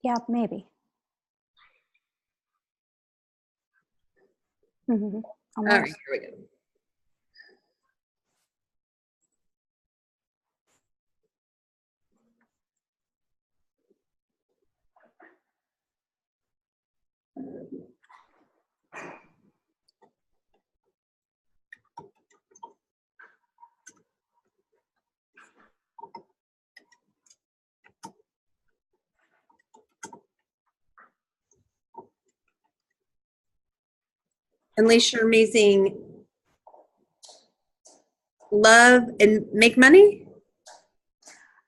Yeah, maybe. Mm-hmm. All right, here we go. Unleash your amazing love and make money.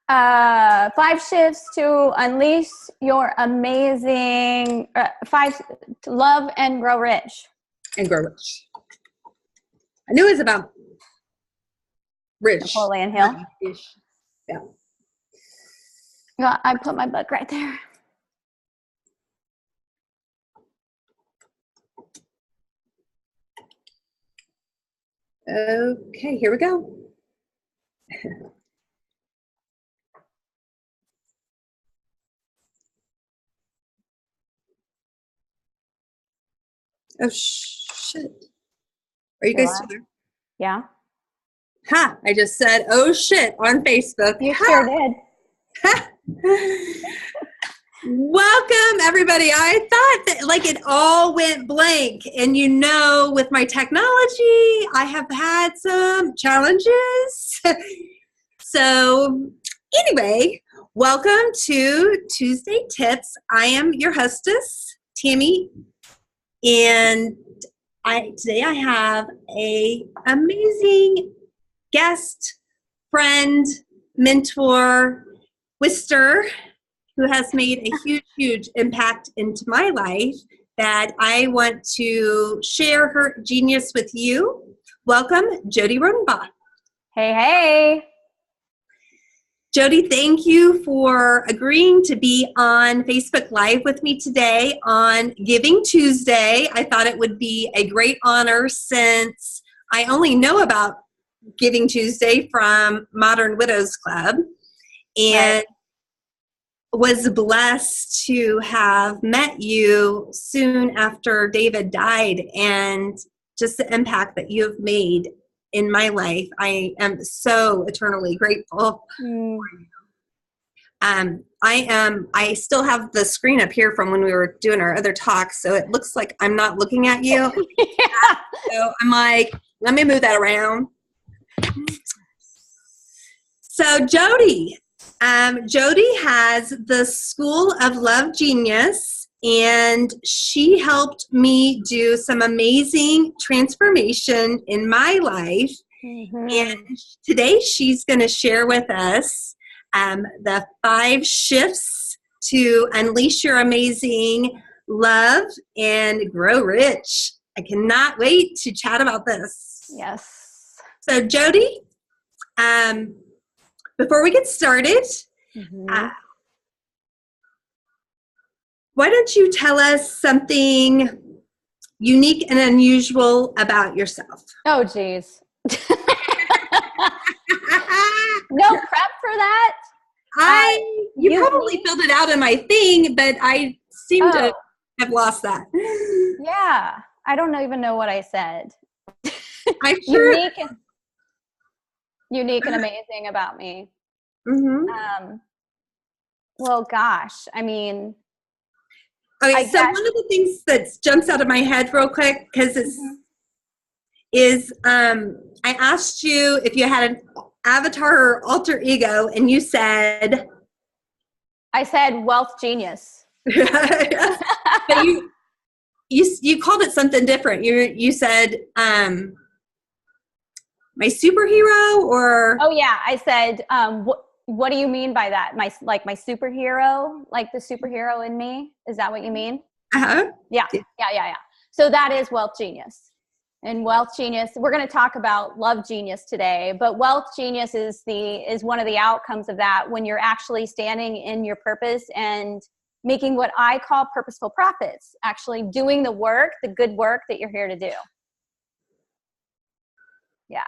5 shifts to unleash your amazing 5 to love and grow rich. And grow rich. I knew it was about rich. Napoleon Hill. Yeah. Yeah, I put my book right there. Okay, here we go. Oh, shit. Are you guys still there? Yeah. Ha! I just said, oh, shit, on Facebook. You sure did. Welcome, everybody. I thought that like it all went blank. And you know, with my technology, I have had some challenges. So anyway, welcome to Tuesday Tips. I am your hostess, Tammy. And today I have a amazing guest, friend, mentor, Wister, who has made a huge, huge impact into my life that I want to share her genius with you. Welcome, Jody Rodenbach. Hey, hey. Jody, thank you for agreeing to be on Facebook Live with me today on Giving Tuesday. I thought it would be a great honor since I only know about Giving Tuesday from Modern Widows Club and was blessed to have met you soon after David died, and just the impact that you have made in my life. I am so eternally grateful for you. I still have the screen up here from when we were doing our other talks, so it looks like I'm not looking at you. Yeah. So I'm like, let me move that around. So Jody has the School of Love Genius, and she helped me do some amazing transformation in my life. Mm-hmm. And today she's going to share with us the 5 shifts to unleash your amazing love and grow rich. I cannot wait to chat about this. Yes. So Jody, before we get started, why don't you tell us something unique and unusual about yourself? Oh, geez. No prep for that? You probably filled it out in my thing, but I seem to have lost that. Yeah. I don't even know what I said. I'm sure. Unique and amazing about me. Mm-hmm. Well, gosh, I mean. Okay, so one of the things that jumps out of my head real quick, because I asked you if you had an avatar or alter ego, and you said. I said wealth genius. But you called it something different. You said my superhero, or oh yeah, I said what do you mean by that? My superhero, like the superhero in me? Is that what you mean? Yeah. So that is wealth genius. And wealth genius, we're going to talk about love genius today, but wealth genius is one of the outcomes of that, when you're actually standing in your purpose and making what I call purposeful profits, actually doing the work, the good work that you're here to do. Yeah.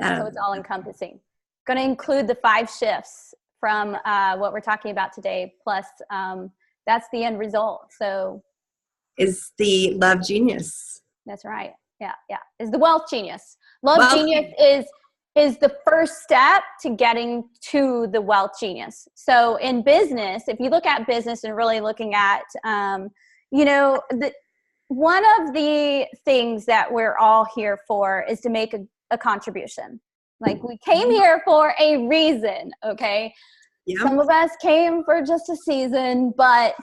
So it's all encompassing. Going to include the 5 shifts from what we're talking about today. Plus, that's the end result. So is the love genius. That's right. Yeah. Is the wealth genius. Love genius is the first step to getting to the wealth genius. So in business, if you look at business and really looking at, one of the things that we're all here for is to make a contribution. Like, we came here for a reason, okay? Yeah. Some of us came for just a season, but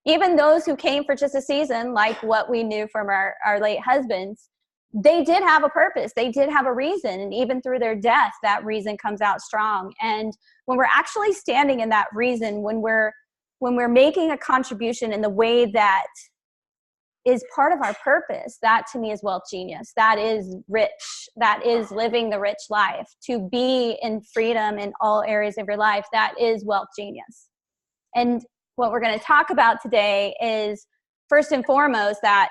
even those who came for just a season, like what we knew from our late husbands, they did have a purpose. They did have a reason. And even through their death, that reason comes out strong. And when we're actually standing in that reason, when we're making a contribution in the way that is part of our purpose, that to me is wealth genius. That is rich. That is living the rich life. To be in freedom in all areas of your life, that is wealth genius. And what we're going to talk about today is, first and foremost, that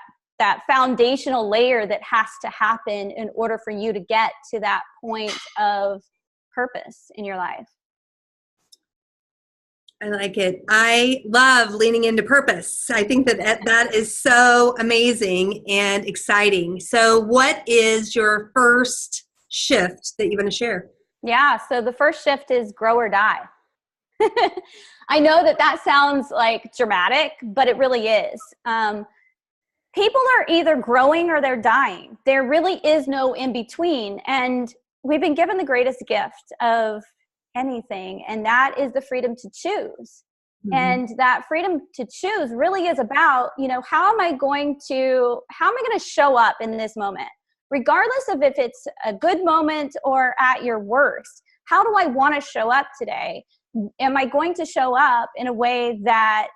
foundational layer that has to happen in order for you to get to that point of purpose in your life. I like it. I love leaning into purpose. I think that is so amazing and exciting. So what is your first shift that you want to share? Yeah. So the first shift is grow or die. I know that sounds like dramatic, but it really is. People are either growing or they're dying. There really is no in between. And we've been given the greatest gift of anything, and that is the freedom to choose. Mm-hmm. And that freedom to choose really is about, how am I going to show up in this moment? Regardless of if it's a good moment or at your worst, how do I want to show up today? Am I going to show up in a way that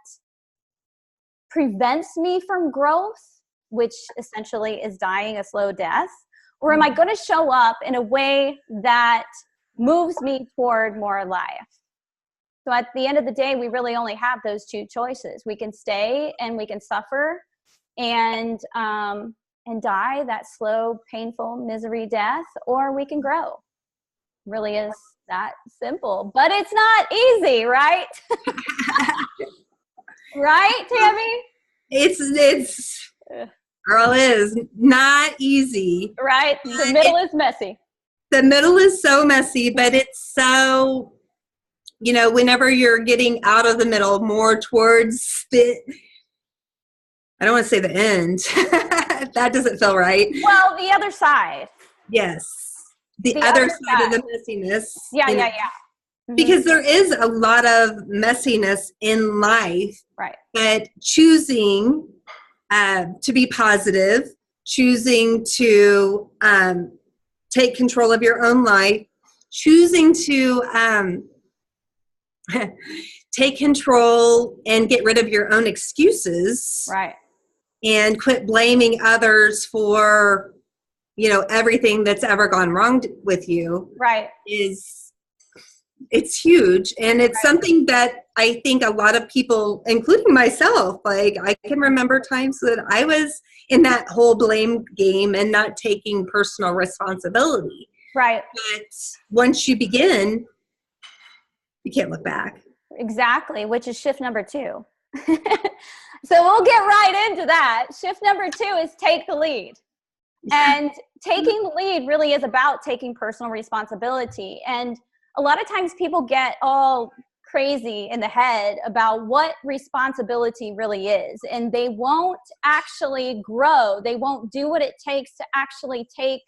prevents me from growth, which essentially is dying a slow death? Or am I going to show up in a way that moves me toward more life? So at the end of the day, we really only have those two choices. We can stay and we can suffer and die that slow, painful misery death, or we can grow. Really is that simple, but it's not easy, right? Right, Tammy? It's girl, is not easy. Right? The middle is messy. The middle is so messy, but it's so, whenever you're getting out of the middle, more towards I don't want to say the end. That doesn't feel right. Well, the other side. Yes. The other side of the messiness. Yeah. Mm-hmm. Because there is a lot of messiness in life. Right. But choosing to be positive, choosing to take control of your own life, choosing to take control and get rid of your own excuses. Right. And quit blaming others for, everything that's ever gone wrong with you. Right. It's huge. And it's something that I think a lot of people, including myself, like I can remember times that I was in that whole blame game and not taking personal responsibility. Right. But once you begin, you can't look back. Exactly, which is shift number 2. So we'll get right into that. Shift number 2 is take the lead. And taking the lead really is about taking personal responsibility. And a lot of times people get all crazy in the head about what responsibility really is. And they won't actually grow. They won't do what it takes to actually take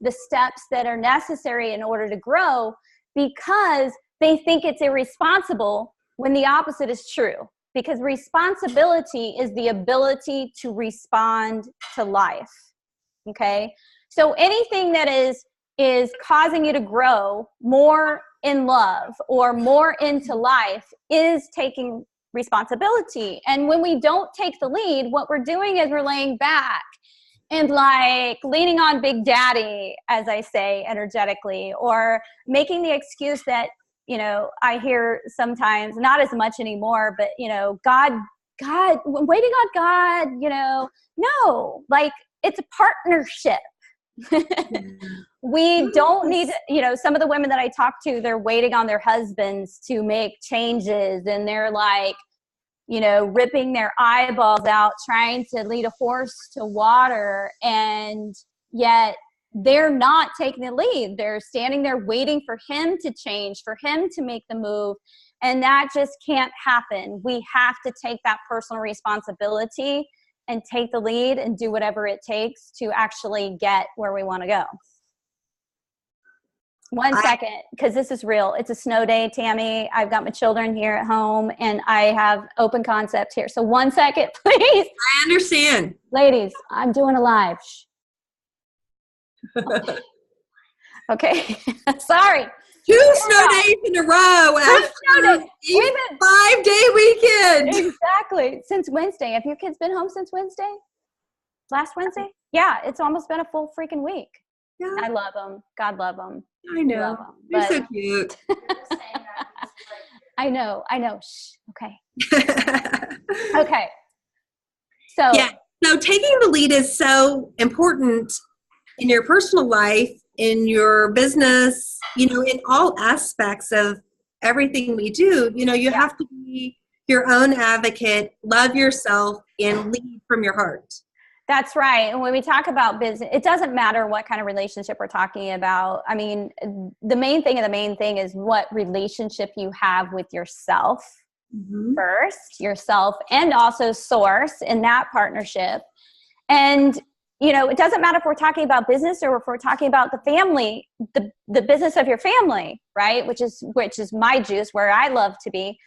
the steps that are necessary in order to grow, because they think it's irresponsible when the opposite is true. Because responsibility is the ability to respond to life. Okay? So anything that is causing you to grow more in love or more into life is taking responsibility. And when we don't take the lead, what we're doing is we're laying back and like leaning on Big Daddy, as I say energetically, or making the excuse that, I hear sometimes, not as much anymore, but, God, I'm waiting on God, no, like it's a partnership. We don't need, some of the women that I talk to, they're waiting on their husbands to make changes, and they're like, ripping their eyeballs out, trying to lead a horse to water. And yet they're not taking the lead. They're standing there waiting for him to change, for him to make the move. And that just can't happen. We have to take that personal responsibility and take the lead and do whatever it takes to actually get where we want to go. One second, because this is real. It's a snow day, Tammy. I've got my children here at home, and I have open concept here. So 1 second, please. I understand. Ladies, I'm doing a live. Okay. Sorry. 2 snow days in a row after a 5-day weekend. Exactly. Since Wednesday. Have your kids been home since Wednesday? Last Wednesday? Yeah, it's almost been a full freaking week. Yeah. I love them. God love them. I know. They're so cute. I know. Shh. Okay. Okay. So. Yeah. So taking the lead is so important in your personal life, in your business, in all aspects of everything we do. You have to be your own advocate, love yourself, and lead from your heart. That's right. And when we talk about business, it doesn't matter what kind of relationship we're talking about. I mean, the main thing is what relationship you have with yourself first, yourself, and also source in that partnership. And, it doesn't matter if we're talking about business or if we're talking about the family, the business of your family, right? Which is my juice, where I love to be.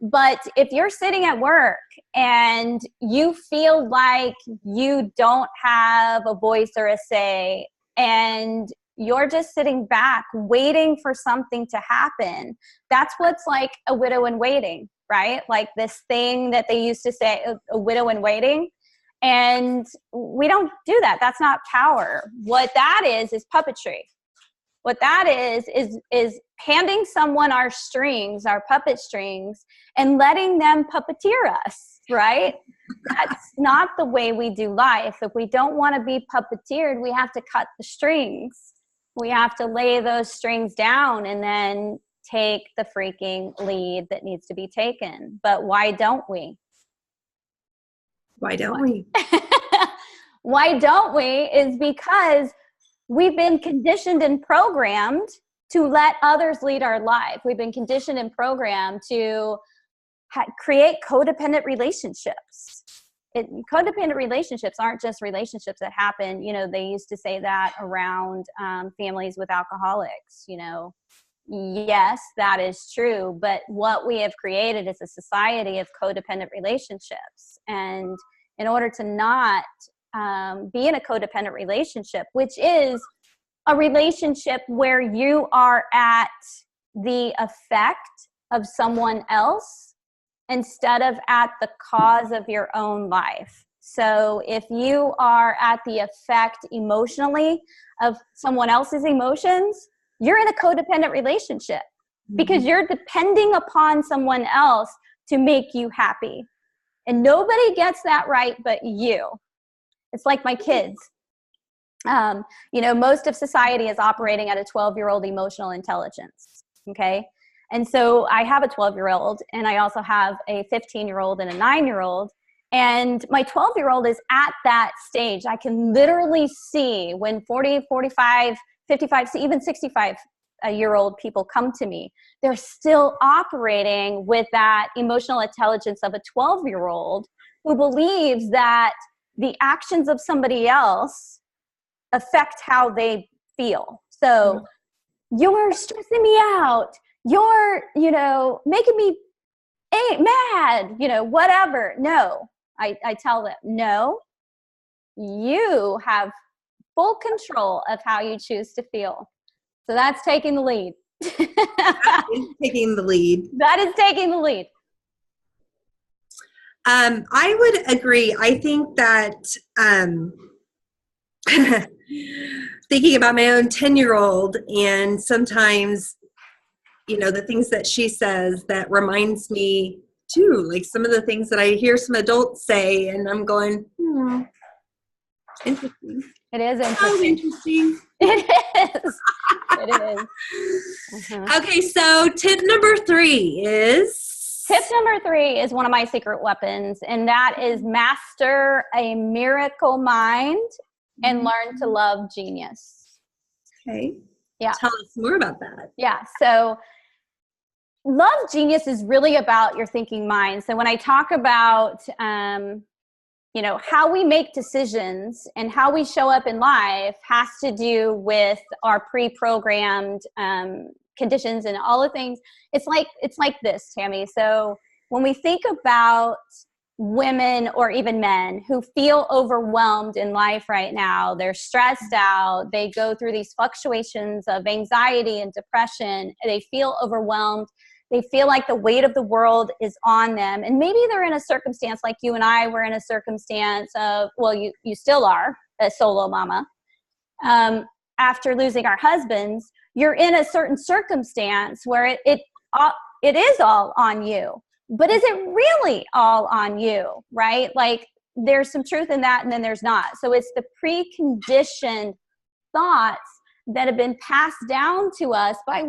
But if you're sitting at work and you feel like you don't have a voice or a say, and you're just sitting back waiting for something to happen, that's what's like a widow in waiting, right? Like this thing that they used to say, a widow in waiting. And we don't do that. That's not power. What that is puppetry. What that is handing someone our strings, our puppet strings, and letting them puppeteer us, right? That's not the way we do life. If we don't want to be puppeteered, we have to cut the strings. We have to lay those strings down and then take the freaking lead that needs to be taken. But why don't we? Why don't we? Why don't we is because we've been conditioned and programmed to let others lead our life. We've been conditioned and programmed to create codependent relationships. Codependent relationships aren't just relationships that happen. They used to say that around families with alcoholics. Yes, that is true. But what we have created is a society of codependent relationships. And in order to not be in a codependent relationship, which is a relationship where you are at the effect of someone else instead of at the cause of your own life. So if you are at the effect emotionally of someone else's emotions, you're in a codependent relationship because you're depending upon someone else to make you happy. And nobody gets that right but you. It's like my kids. Most of society is operating at a 12-year-old emotional intelligence, okay? And so I have a 12-year-old, and I also have a 15-year-old and a 9-year-old, and my 12-year-old is at that stage. I can literally see when 40, 45, 55, even 65-year-old people come to me, they're still operating with that emotional intelligence of a 12-year-old who believes that the actions of somebody else affect how they feel. So you're stressing me out. You're, making me mad, whatever. No, I tell them, no, you have full control of how you choose to feel. So that's taking the lead. That is taking the lead. That is taking the lead. I would agree. I think that thinking about my own 10-year-old and sometimes, the things that she says that reminds me too, like some of the things that I hear some adults say and I'm going, interesting. It is So interesting. It is. It is. Okay, so tip number 3 is? Tip number 3 is one of my secret weapons, and that is master a miracle mind and learn to love genius. Okay. Yeah. Tell us more about that. Yeah. So love genius is really about your thinking mind. So when I talk about, how we make decisions and how we show up in life has to do with our pre-programmed conditions and all the things. It's like this, Tammy. So when we think about women or even men who feel overwhelmed in life right now, they're stressed out, they go through these fluctuations of anxiety and depression, they feel overwhelmed, they feel like the weight of the world is on them, and maybe they're in a circumstance like you and I were in a circumstance of, well, you still are a solo mama, after losing our husbands. You're in a certain circumstance where it is all on you. But is it really all on you, right? Like there's some truth in that and then there's not. So it's the preconditioned thoughts that have been passed down to us by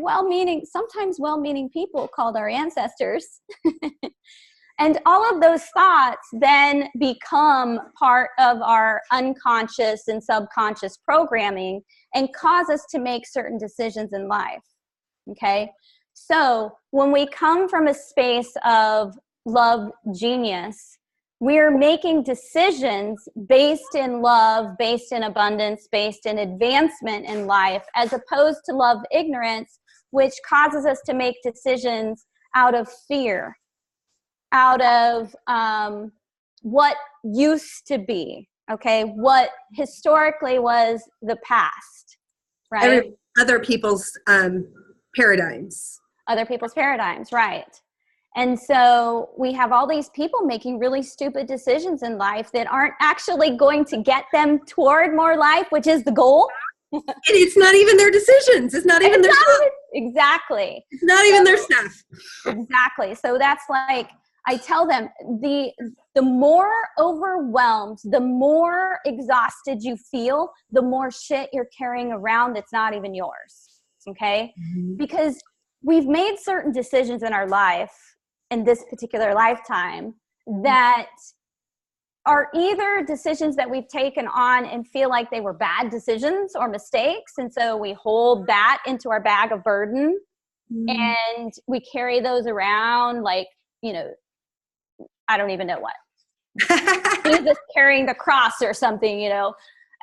sometimes well-meaning people called our ancestors. And all of those thoughts then become part of our unconscious and subconscious programming and cause us to make certain decisions in life. Okay? So when we come from a space of love genius, we're making decisions based in love, based in abundance, based in advancement in life, as opposed to love ignorance, which causes us to make decisions out of fear, out of what used to be, okay, what historically was the past, right? Other people's paradigms. Other people's paradigms, right. And so we have all these people making really stupid decisions in life that aren't actually going to get them toward more life, which is the goal. And it's not even their decisions. It's not even their stuff. Exactly. It's not even their stuff. Exactly. So that's like, I tell them, the more overwhelmed, the more exhausted you feel, the more shit you're carrying around that's not even yours. Okay? Mm-hmm. Because we've made certain decisions in our life, in this particular lifetime, that are either decisions that we've taken on and feel like they were bad decisions or mistakes. And so we hold that into our bag of burden, and we carry those around like, I don't even know what. Jesus carrying the cross or something,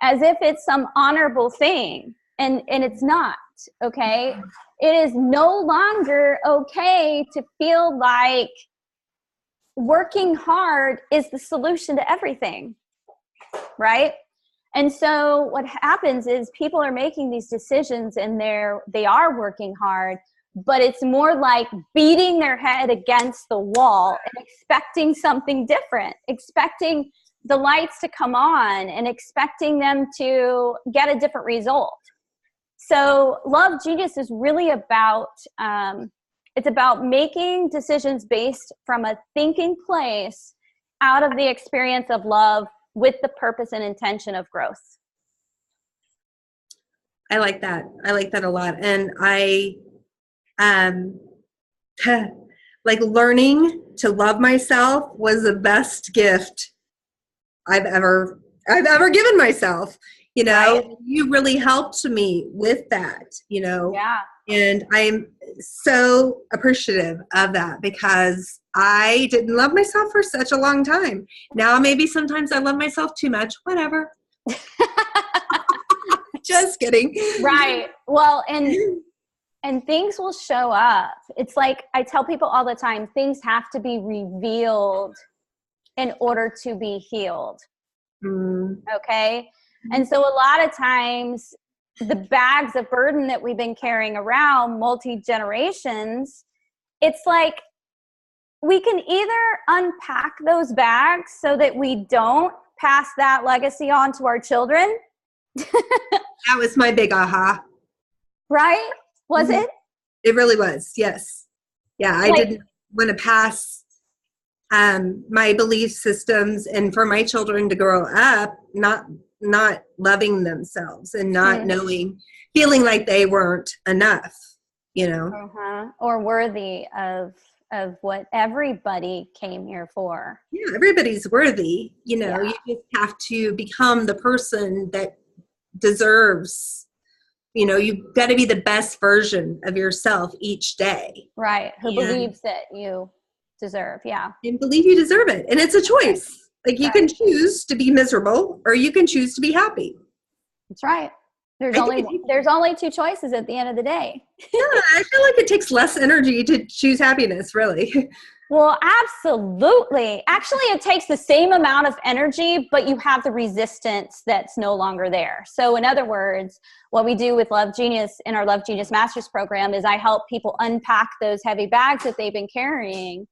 as if it's some honorable thing. And it's not, okay? It is no longer okay to feel like working hard is the solution to everything, right? And so what happens is people are making these decisions and they are working hard, but it's more like beating their head against the wall and expecting something different, expecting the lights to come on and expecting them to get a different result. So Love Genius is really about, it's about making decisions based from a thinking place out of the experience of love with the purpose and intention of growth. I like that. I like that a lot. And like learning to love myself was the best gift I've ever given myself. Right. You really helped me with that, Yeah. And I'm so appreciative of that because I didn't love myself for such a long time. Now, maybe sometimes I love myself too much, whatever. Just kidding. Right. Well, and things will show up. It's like I tell people all the time, things have to be revealed in order to be healed. Okay? And so a lot of times the bags of burden that we've been carrying around multi-generations, it's like we can either unpack those bags so that we don't pass that legacy on to our children. That was my big aha. Right? Was it? It really was. Yes. Yeah. I didn't want to pass my belief systems and for my children to grow up, not not loving themselves and not feeling like they weren't enough, or worthy of what everybody came here for. Yeah, everybody's worthy. You just have to become the person that deserves. You've got to be the best version of yourself each day. Right. Who believes that you deserve. Yeah. And believe you deserve it. And it's a choice. Like you can choose to be miserable or you can choose to be happy. That's right. There's only two choices at the end of the day. Yeah, I feel like it takes less energy to choose happiness, really. Well, absolutely. Actually, it takes the same amount of energy, but you have the resistance that's no longer there. So in other words, what we do with Love Genius in our Love Genius Masters program is I help people unpack those heavy bags that they've been carrying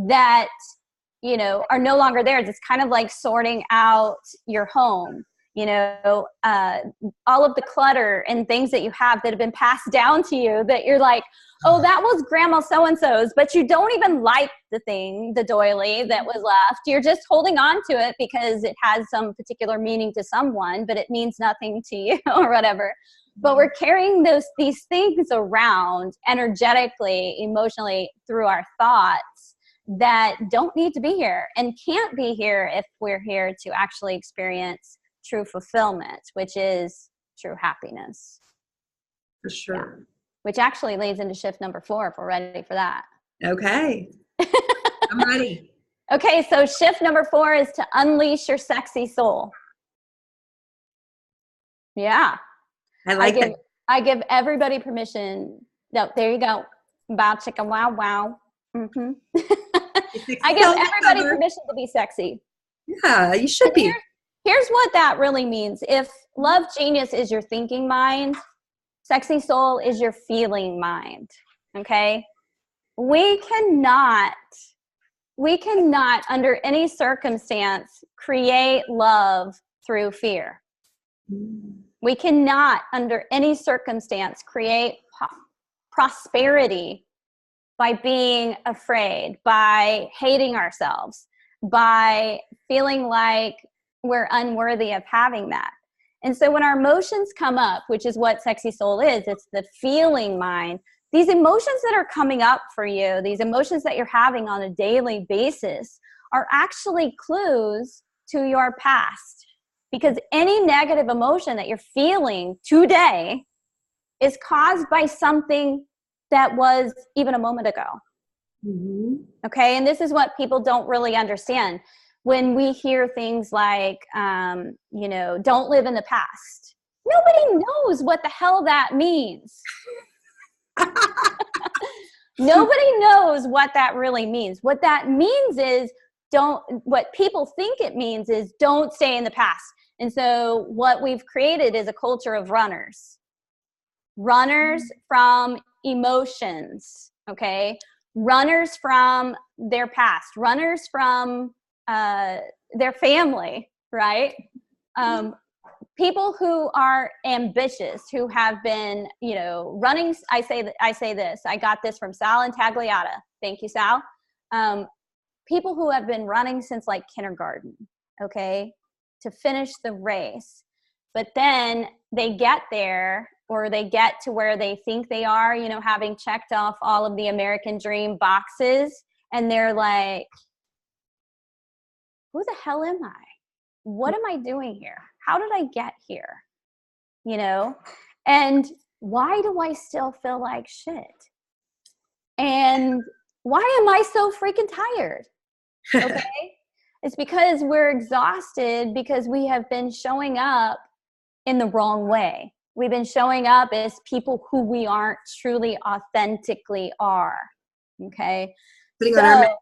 that, are no longer there. It's kind of like sorting out your home. All of the clutter and things that you have that have been passed down to you that you're like, oh, that was grandma so-and-so's, but you don't even like the doily that was left. You're just holding on to it because it has some particular meaning to someone, but it means nothing to you or whatever. But we're carrying these things around energetically, emotionally through our thoughts that don't need to be here and can't be here if we're here to actually experience true fulfillment, which is true happiness. For sure. Yeah. Which actually leads into shift number 4 if we're ready for that. Okay. I'm ready. Okay, so shift number 4 is to unleash your sexy soul. Yeah. I like it. I give everybody permission. No, there you go. Bow chicka wow wow. Mm-hmm. I give everybody permission to be sexy. Yeah, you should be. Here's what that really means. If Love Genius is your thinking mind, Sexy Soul is your feeling mind, okay? We cannot under any circumstance create love through fear. We cannot under any circumstance create prosperity by being afraid, by hating ourselves, by feeling like we're unworthy of having that. And so when our emotions come up, which is what Sexy Soul is, it's the feeling mind, these emotions that are coming up for you, these emotions that you're having on a daily basis are actually clues to your past. Because any negative emotion that you're feeling today is caused by something that was even a moment ago. Mm-hmm. Okay, and this is what people don't really understand. When we hear things like, don't live in the past, nobody knows what the hell that means. Nobody knows what that really means. What that means is what people think it means is don't stay in the past. And so what we've created is a culture of runners from emotions, okay? Runners from their past, runners from their family, right? People who are ambitious, who have been, running. I say this. I got this from Sal Intagliata. Thank you, Sal. People who have been running since like kindergarten, okay, to finish the race, but then they get there or they get to where they think they are, having checked off all of the American dream boxes, and they're like, who the hell am I? What am I doing here? How did I get here? And why do I still feel like shit? And why am I so freaking tired? Okay. It's because we're exhausted because we have been showing up in the wrong way. We've been showing up as people who we aren't truly authentically are. Okay. Putting on our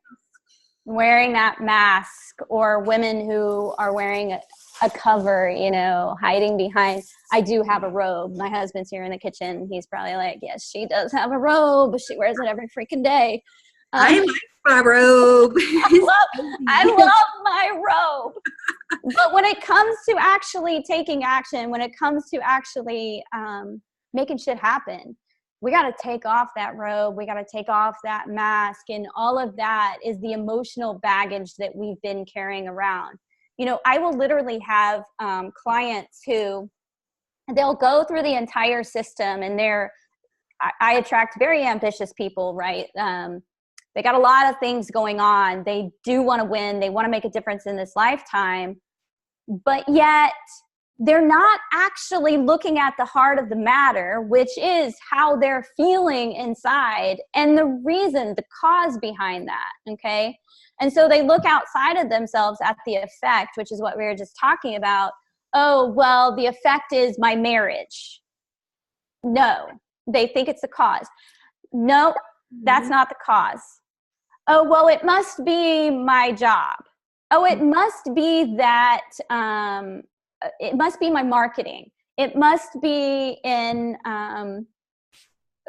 wearing that mask, or women who are wearing a cover, hiding behind, I do have a robe. My husband's here in the kitchen. He's probably like, yes, she does have a robe, but she wears it every freaking day. I like my robe. I love my robe. But when it comes to actually taking action, when it comes to actually making shit happen, we got to take off that robe. We got to take off that mask. And all of that is the emotional baggage that we've been carrying around. I will literally have clients who they'll go through the entire system, and I attract very ambitious people, right? They got a lot of things going on. They do want to win. They want to make a difference in this lifetime, but yet they're not actually looking at the heart of the matter, which is how they're feeling inside and the reason, the cause behind that, okay? And so they look outside of themselves at the effect, which is what we were just talking about. Oh, well, the effect is my marriage. No, they think it's the cause. No, that's not the cause. Oh, well, it must be my job. Oh, it must be that, it must be my marketing. It must be in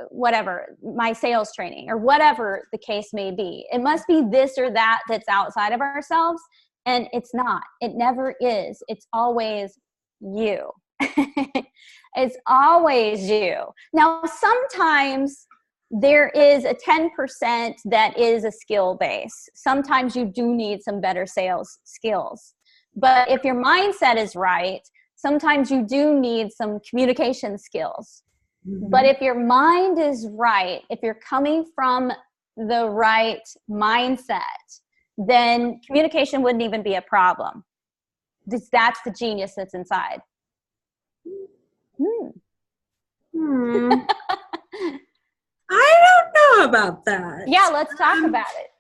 whatever, my sales training, or whatever the case may be. It must be this or that that's outside of ourselves. And it's not. It never is. It's always you. It's always you. Now, sometimes there is a 10% that is a skill base. Sometimes you do need some better sales skills. But if your mindset is right, sometimes you do need some communication skills. Mm-hmm. But if your mind is right, if you're coming from the right mindset, then communication wouldn't even be a problem. That's the genius that's inside. I don't know about that. Yeah, let's talk about it.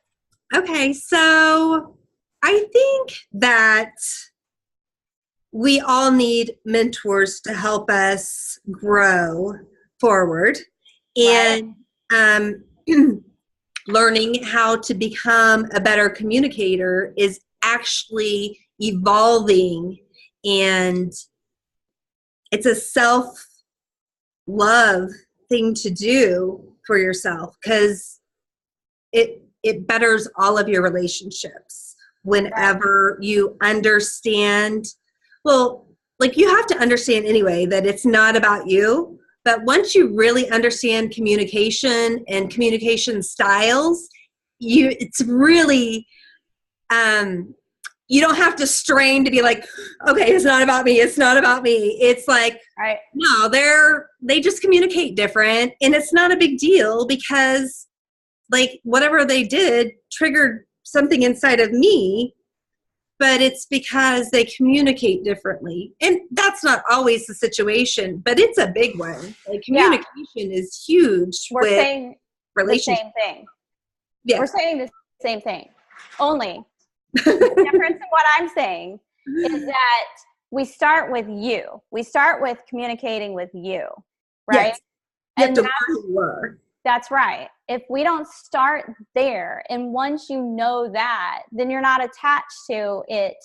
Okay, so I think that we all need mentors to help us grow forward, and learning how to become a better communicator is actually evolving, and it's a self-love thing to do for yourself, because it betters all of your relationships whenever you understand. Well, like, you have to understand anyway that it's not about you, but once you really understand communication and communication styles, it's really you don't have to strain to be like, okay, it's not about me. It's not about me. It's like, right. No, they just communicate different, and it's not a big deal, because like whatever they did triggered something inside of me, but it's because they communicate differently. And that's not always the situation, but it's a big one. Like, communication is huge. We're saying the same thing. Yeah. We're saying the same thing. Only the difference in what I'm saying is that we start with you. We start with communicating with you, right? Yes. You have to learn who you are. That's right. If we don't start there, and once you know that, then you're not attached to it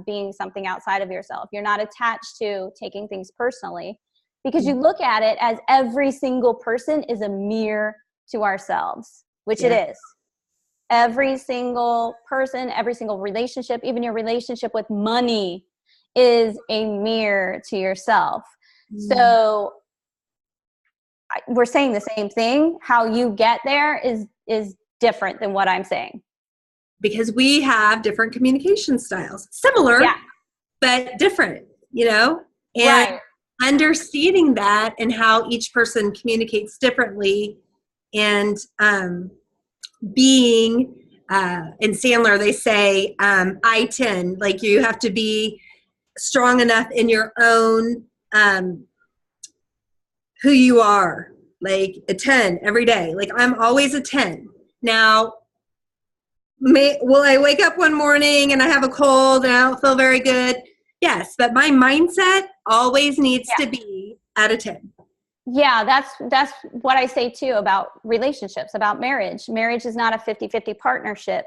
being something outside of yourself. You're not attached to taking things personally, because you look at it as every single person is a mirror to ourselves, which it is. Every single person, every single relationship, even your relationship with money, is a mirror to yourself. So we're saying the same thing. How you get there is different than what I'm saying. Because we have different communication styles. Similar, but different, And understanding that, and how each person communicates differently, and being, in Sandler, they say, I-10, like, you have to be strong enough in your own, who you are, like a 10 every day. Like, I'm always a 10. Now, will I wake up one morning and I have a cold and I don't feel very good? Yes, but my mindset always needs to be at a 10. Yeah, that's what I say too about relationships, about marriage. Marriage is not a 50-50 partnership.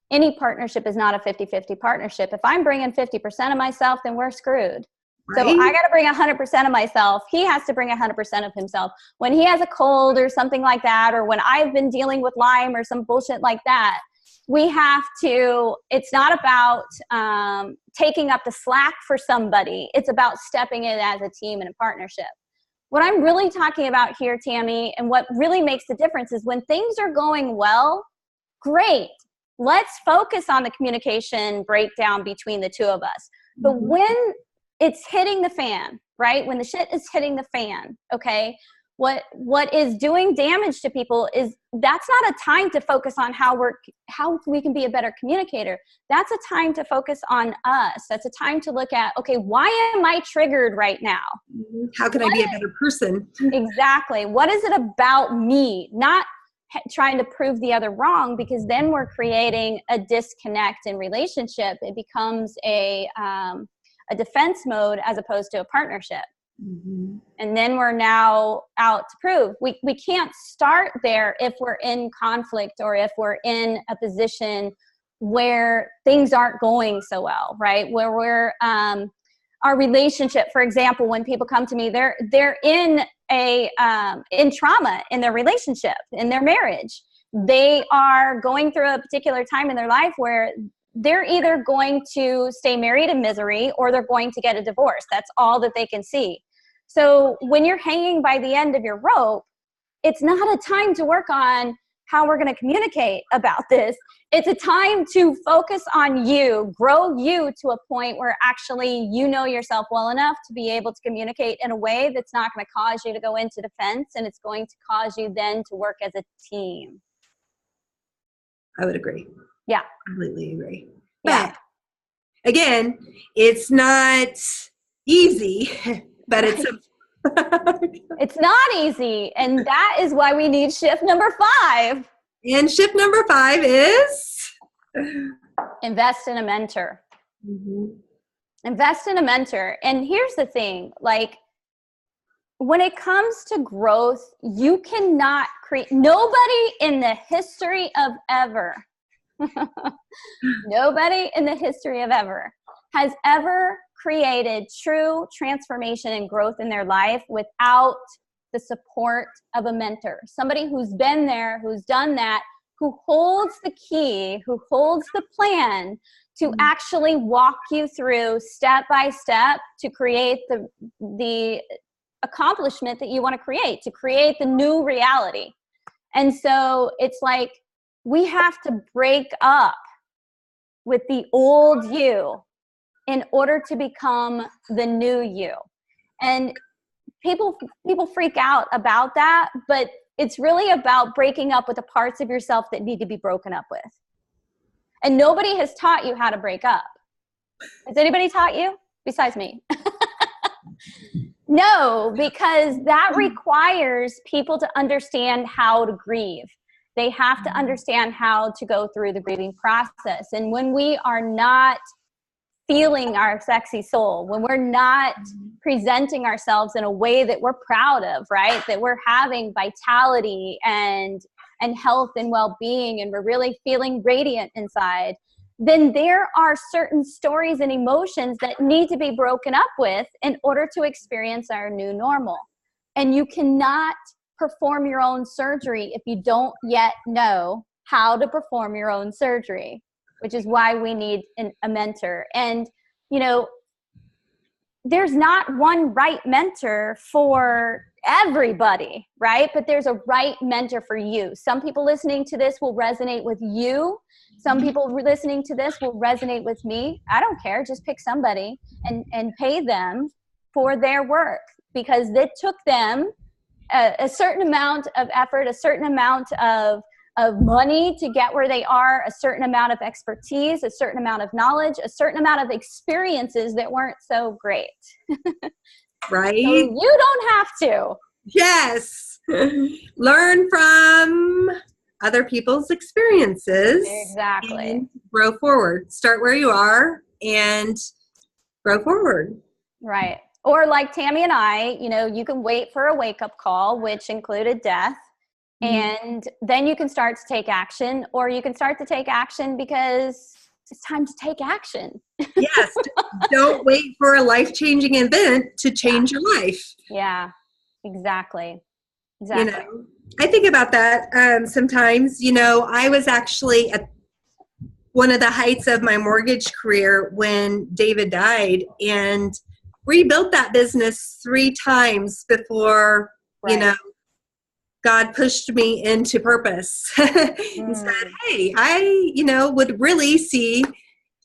Any partnership is not a 50-50 partnership. If I'm bringing 50% of myself, then we're screwed. Right? So I got to bring 100% of myself. He has to bring 100% of himself. When he has a cold or something like that, or when I've been dealing with Lyme or some bullshit like that, we have to, it's not about taking up the slack for somebody. It's about stepping in as a team and a partnership. What I'm really talking about here, Tammy, and what really makes the difference is when things are going well, great. let's focus on the communication breakdown between the two of us. But when it's hitting the fan, right? When the shit is hitting the fan, okay, what is doing damage to people is that's not a time to focus on how we can be a better communicator. That's a time to focus on us. That's a time to look at, okay, why am I triggered right now? How can I be a better person? Exactly. What is it about me? Not trying to prove the other wrong, because then we're creating a disconnect in relationship. It becomes a defense mode as opposed to a partnership. And then we're now out to prove. We can't start there if we're in conflict or if we're in a position where things aren't going so well, right? Where we're our relationship, for example, when people come to me, they're in in trauma in their relationship, in their marriage. They are going through a particular time in their life where they're either going to stay married in misery or they're going to get a divorce. That's all that they can see. So when you're hanging by the end of your rope, it's not a time to work on how we're going to communicate about this. It's a time to focus on you, grow you to a point where actually you know yourself well enough to be able to communicate in a way that's not going to cause you to go into defense, and it's going to cause you then to work as a team. I would agree. Yeah. Completely agree. Yeah. But again, it's not easy, but right. It's not easy. And that is why we need shift number 5. And shift number 5 is? Invest in a mentor. Invest in a mentor. And here's the thing, like, when it comes to growth, you cannot create, nobody in the history of ever, nobody in the history of ever has ever created true transformation and growth in their life without the support of a mentor. Somebody who's been there, who's done that, who holds the key, who holds the plan to actually walk you through step by step to create the accomplishment that you want to create the new reality. And so it's like we have to break up with the old you in order to become the new you. And people freak out about that, but it's really about breaking up with the parts of yourself that need to be broken up with. And nobody has taught you how to break up. Has anybody taught you besides me? No, because that requires people to understand how to grieve. They have to understand how to go through the grieving process. And when we are not feeling our sexy soul, when we're not presenting ourselves in a way that we're proud of, right? That we're having vitality and health and well-being, and we're really feeling radiant inside, then there are certain stories and emotions that need to be broken up with in order to experience our new normal. And you cannot perform your own surgery if you don't yet know how to perform your own surgery, which is why we need a mentor. And, you know, there's not one right mentor for everybody, right? But there's a right mentor for you. Some people listening to this will resonate with you. Some people listening to this will resonate with me. I don't care. Just pick somebody and pay them for their work, because it took them a certain amount of effort, a certain amount of money to get where they are, a certain amount of expertise, a certain amount of knowledge, a certain amount of experiences that weren't so great. Right? So you don't have to. Yes. Learn from other people's experiences. Exactly. And grow forward. Start where you are and grow forward. Right. Or like Tammy and I, you know, you can wait for a wake-up call, which included death. And then you can start to take action, or you can start to take action because it's time to take action. Yes. Don't wait for a life-changing event to change your life. Yeah, exactly. You know, I think about that sometimes. You know, I was actually at one of the heights of my mortgage career when David died, and rebuilt that business 3 times before, you know, God pushed me into purpose and said, hey, I, would really see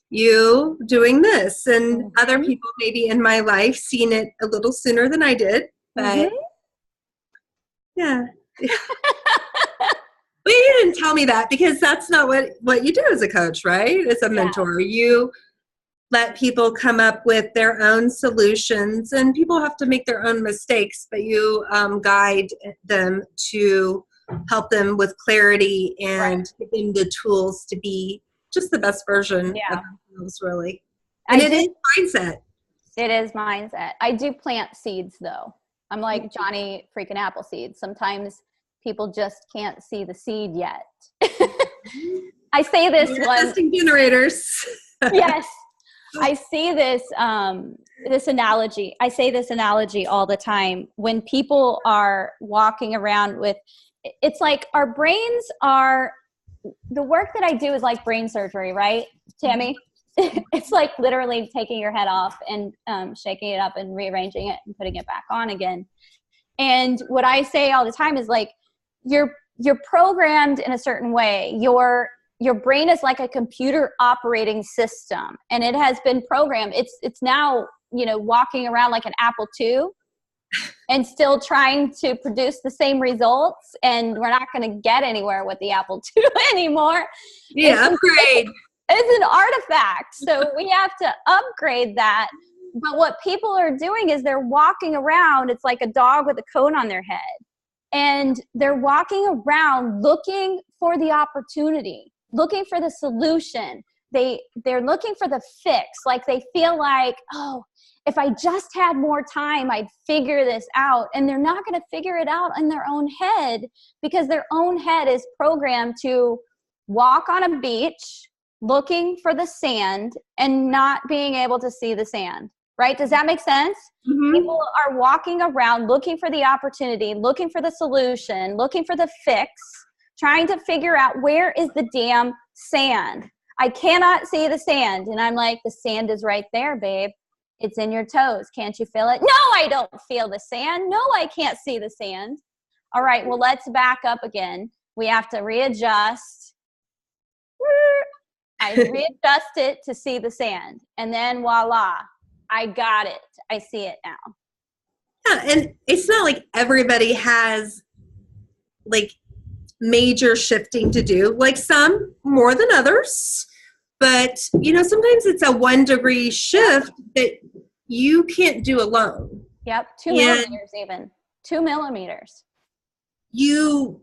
you doing this. And other people maybe in my life seen it a little sooner than I did, but yeah. But you didn't tell me that, because that's not what you do as a coach, right? As a mentor, you let people come up with their own solutions, and people have to make their own mistakes, but you guide them to help them with clarity and give them the tools to be just the best version of themselves, really. And it is mindset. It is mindset. I do plant seeds, though. I'm like Johnny freaking Appleseed. Sometimes people just can't see the seed yet. I say this testing generators. Yes. I see this this analogy. I say this analogy all the time. When people are walking around with, it's like our brains are, the work that I do is like brain surgery, right, Tammy? It's like literally taking your head off and shaking it up and rearranging it and putting it back on again. And what I say all the time is like, you're programmed in a certain way. Your brain is like a computer operating system, and it has been programmed. It's now, walking around like an Apple II and still trying to produce the same results. And we're not going to get anywhere with the Apple II anymore. Yeah, upgrade. It's an artifact. So we have to upgrade that. But what people are doing is they're walking around. It's like a dog with a cone on their head. And they're walking around looking for the opportunity, looking for the solution. They're looking for the fix. Like they feel like, oh, if I just had more time, I'd figure this out. And they're not going to figure it out in their own head, because their own head is programmed to walk on a beach looking for the sand and not being able to see the sand. Right? Does that make sense? Mm-hmm. People are walking around looking for the opportunity, looking for the solution, looking for the fix, trying to figure out, where is the damn sand? I cannot see the sand. And I'm like, the sand is right there, babe. It's in your toes. Can't you feel it? No, I don't feel the sand. No, I can't see the sand. All right, well, let's back up again. We have to readjust. I readjust it to see the sand. And then voila. I got it. I see it now. Yeah, and it's not like everybody has like major shifting to do, like some more than others. But, sometimes it's a 1 degree shift that you can't do alone. Yep. 2 millimeters even. 2 millimeters. You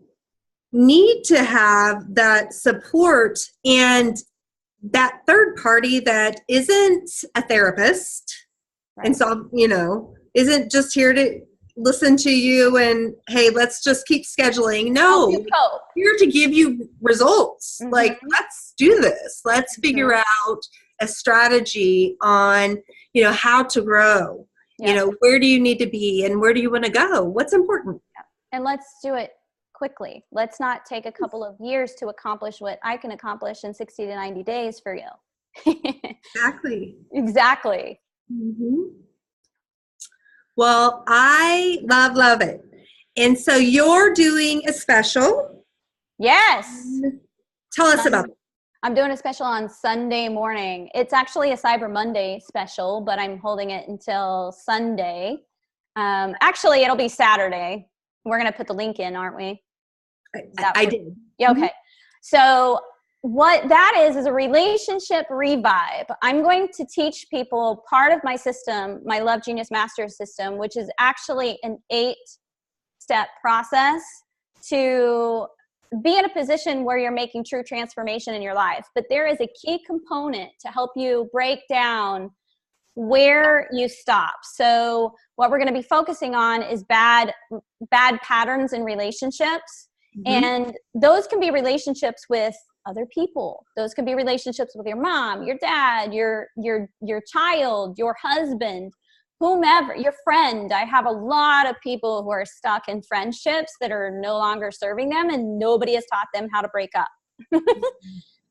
need to have that support and that third party that isn't a therapist, right, and so, isn't just here to listen to you and, hey, let's just keep scheduling. No, here to give you results. Mm-hmm. Like, let's do this. Let's figure out a strategy on, how to grow. Yeah. Where do you need to be and where do you want to go? What's important? Yeah. And let's do it quickly. Let's not take a couple of years to accomplish what I can accomplish in 60 to 90 days for you. Exactly. Mm-hmm. Well, I love it. And so you're doing a special. Yes. Tell us about it. I'm doing a special on Sunday morning. It's actually a Cyber Monday special, but I'm holding it until Sunday. Actually, it'll be Saturday. We're going to put the link in, aren't we? I did. Yeah, okay. So what that is a relationship revive. I'm going to teach people part of my system, my Love Genius Master system, which is actually an 8-step process to be in a position where you're making true transformation in your life. But there is a key component to help you break down where you stop. So what we're going to be focusing on is bad patterns in relationships. Mm-hmm. And those can be relationships with other people. Those can be relationships with your mom, your dad, your child, your husband, whomever, your friend. I have a lot of people who are stuck in friendships that are no longer serving them, and nobody has taught them how to break up.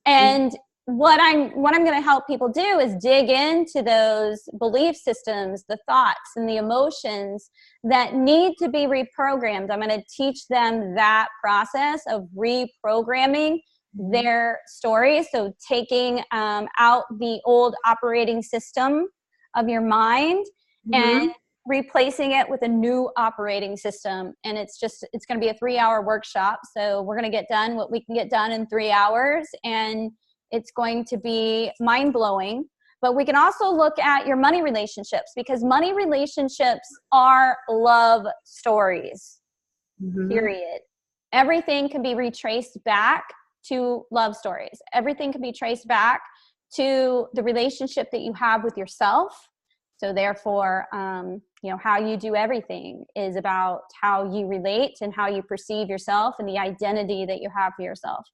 And what I'm going to help people do is dig into those belief systems, the thoughts and the emotions that need to be reprogrammed. I'm going to teach them that process of reprogramming their stories. So taking out the old operating system of your mind and replacing it with a new operating system. And it's going to be a 3-hour workshop. So we're going to get done what we can get done in 3 hours. And it's going to be mind-blowing. But we can also look at your money relationships, because money relationships are love stories, period. Everything can be retraced back to love stories. Everything can be traced back to the relationship that you have with yourself. So therefore, how you do everything is about how you relate and how you perceive yourself and the identity that you have for yourself.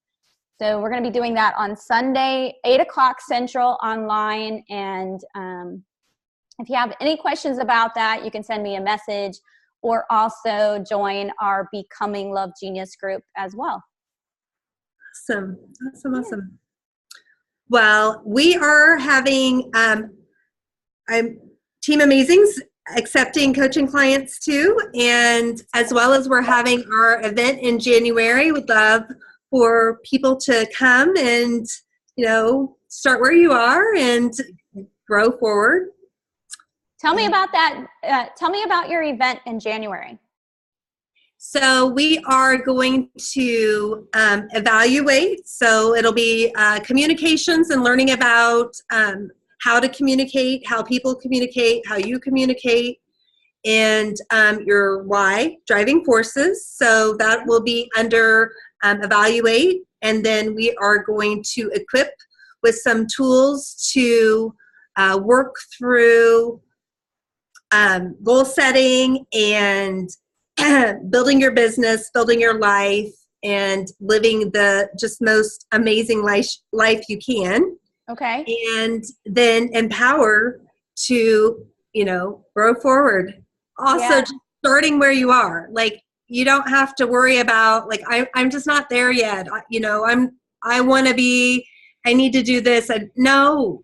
So we're going to be doing that on Sunday, 8 o'clock Central online. And if you have any questions about that, you can send me a message or also join our Becoming Love Genius group as well. Awesome. Well, we are having Team Amazing's accepting coaching clients too. And as well as we're having our event in January. We'd love for people to come and, start where you are and grow forward. Tell me about that. Tell me about your event in January. So we are going to evaluate. So it'll be communications and learning about how to communicate, how people communicate, how you communicate, and your why, driving forces. So that will be under evaluate. And then we are going to equip with some tools to work through goal setting and building your business, building your life, and living the just most amazing life you can. Okay. And then empower to, grow forward. Also, just starting where you are. Like, you don't have to worry about, like, I'm just not there yet. I want to be, I need to do this. No,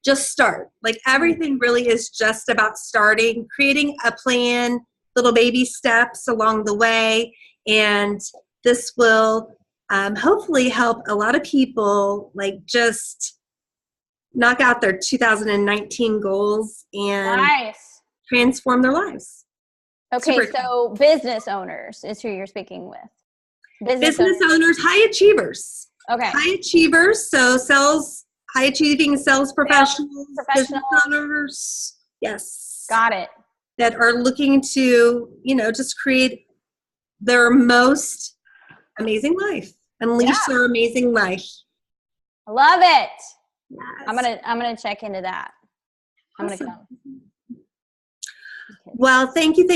just start. Like, everything really is just about starting, creating a plan, little baby steps along the way. And this will hopefully help a lot of people, like, just knock out their 2019 goals and transform their lives. Okay, so business owners is who you're speaking with. Business owners, high achievers. Okay. High achievers, so high achieving sales professionals, business owners. Yes. Got it. That are looking to, just create their most amazing life. Unleash their amazing life. I love it. Yes. I'm gonna check into that. I'm gonna come. Well, thank you.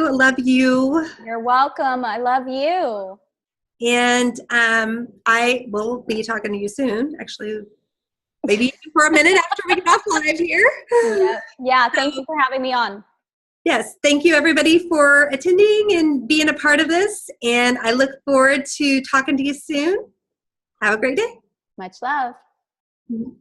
I love you. You're welcome. I love you. And I will be talking to you soon. Actually, maybe for a minute after we get off live here. Yeah. Thank you for having me on. Yes. Thank you, everybody, for attending and being a part of this. And I look forward to talking to you soon. Have a great day. Much love. Mm-hmm.